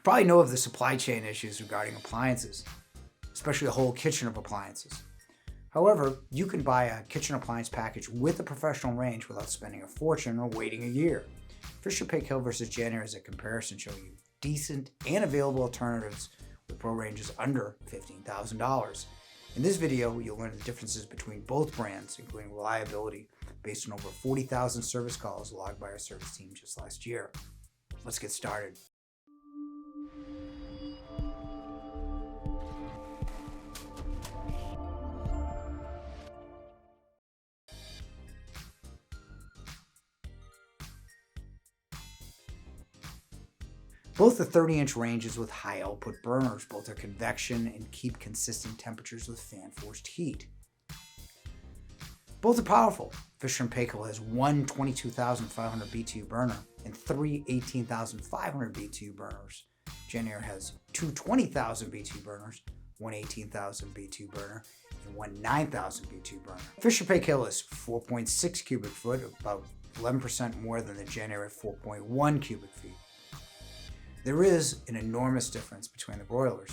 You probably know of the supply chain issues regarding appliances, especially the whole kitchen of appliances. However, you can buy a kitchen appliance package with a professional range without spending a fortune or waiting a year. Fisher Paykel vs. JennAir is a comparison showing you decent and available alternatives with pro ranges under $15,000. In this video, you'll learn the differences between both brands, including reliability, based on over 40,000 service calls logged by our service team just last year. Let's get started. Both are 30-inch ranges with high output burners. Both are convection and keep consistent temperatures with fan-forced heat. Both are powerful. Fisher Paykel has one 22,500 BTU burner and three 18,500 BTU burners. JennAir has two 20,000 BTU burners, one 18,000 BTU burner, and one 9,000 BTU burner. Fisher Paykel is 4.6 cubic foot, about 11% more than the JennAir at 4.1 cubic feet. There is an enormous difference between the broilers.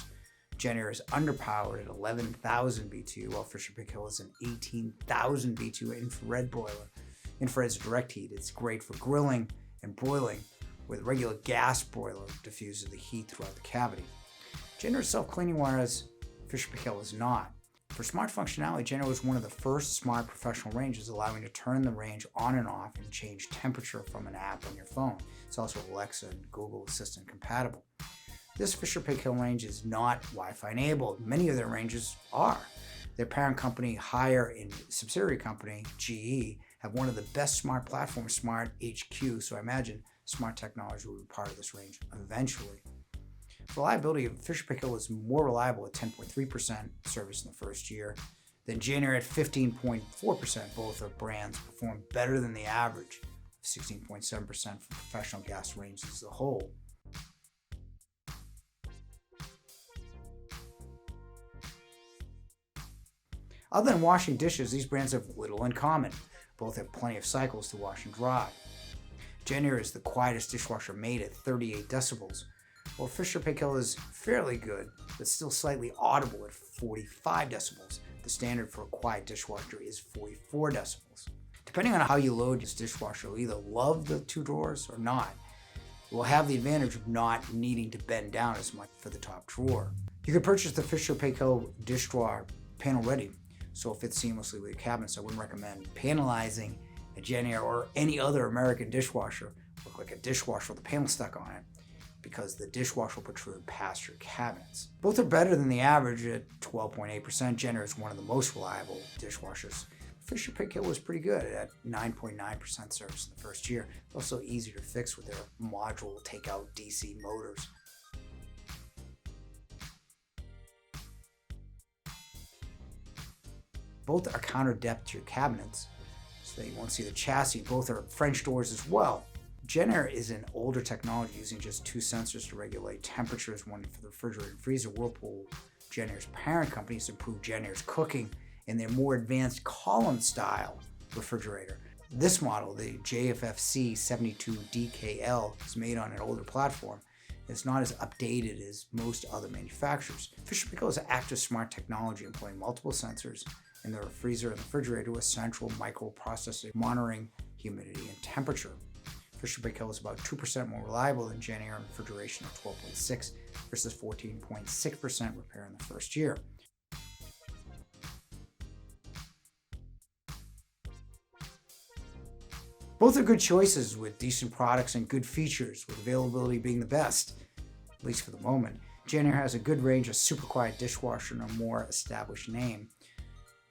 JennAir is underpowered at 11,000 BTU, while Fisher Paykel is an 18,000 BTU infrared broiler. Infrared is direct heat. It's great for grilling and broiling, where the regular gas broiler diffuses the heat throughout the cavity. JennAir is self-cleaning, whereas Fisher Paykel is not. For smart functionality, JennAir was one of the first smart professional ranges, allowing you to turn the range on and off and change temperature from an app on your phone. It's also Alexa and Google Assistant compatible. This Fisher Paykel range is not Wi-Fi enabled. Many of their ranges are. Their parent company, Haier, and subsidiary company, GE, have one of the best smart platforms, Smart HQ, so I imagine smart technology will be part of this range eventually. Reliability, Fisher Paykel is more reliable at 10.3% service in the first year than JennAir at 15.4%. Both of brands perform better than the average of 16.7% for professional gas ranges as a whole. Other than washing dishes, these brands have little in common. Both have plenty of cycles to wash and dry. JennAir is the quietest dishwasher made at 38 decibels. While Fisher Paykel is fairly good, but still slightly audible at 45 decibels. The standard for a quiet dishwasher is 44 decibels. Depending on how you load this dishwasher, you'll either love the two drawers or not. It will have the advantage of not needing to bend down as much for the top drawer. You can purchase the Fisher Paykel dish drawer panel ready, so it fits seamlessly with your cabinet, so I wouldn't recommend panelizing a JennAir or any other American dishwasher look like a dishwasher with a panel stuck on it, because the dishwasher will protrude past your cabinets. Both are better than the average at 12.8%. JennAir is one of the most reliable dishwashers. Fisher Paykel was pretty good at 9.9% service in the first year. It's also easier to fix with their module takeout DC motors. Both are counter depth to your cabinets, so that you won't see the chassis. Both are French doors as well. JennAir is an older technology using just two sensors to regulate temperatures, one for the refrigerator and freezer. Whirlpool, JennAir's parent company, has improved JennAir's cooking in their more advanced column style refrigerator. This model, the JFFC 72DKL, is made on an older platform. It's not as updated as most other manufacturers. Fisher Paykel is active smart technology employing multiple sensors in the freezer and refrigerator with central microprocessor monitoring humidity and temperature. Fisher Paykel is about 2% more reliable than JennAir in refrigeration at 12.6 versus 14.6% repair in the first year. Both are good choices with decent products and good features, with availability being the best, at least for the moment. JennAir has a good range of super quiet dishwasher and a more established name.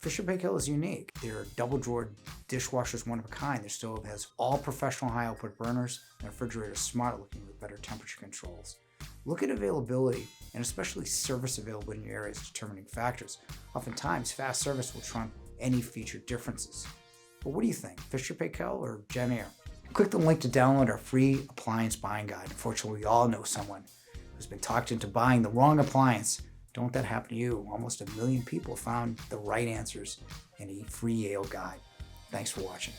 Fisher Paykel is unique. Their double drawer dishwasher is one of a kind. Their stove has all professional high output burners, and the refrigerator is smart looking with better temperature controls. Look at availability, and especially service availability in your area as determining factors. Oftentimes, fast service will trump any feature differences. But what do you think, Fisher Paykel or JennAir? Click the link to download our free appliance buying guide. Unfortunately, we all know someone who's been talked into buying the wrong appliance. Don't want that to happen to you. Almost 1 million people found the right answers in a free Yale guide. Thanks for watching.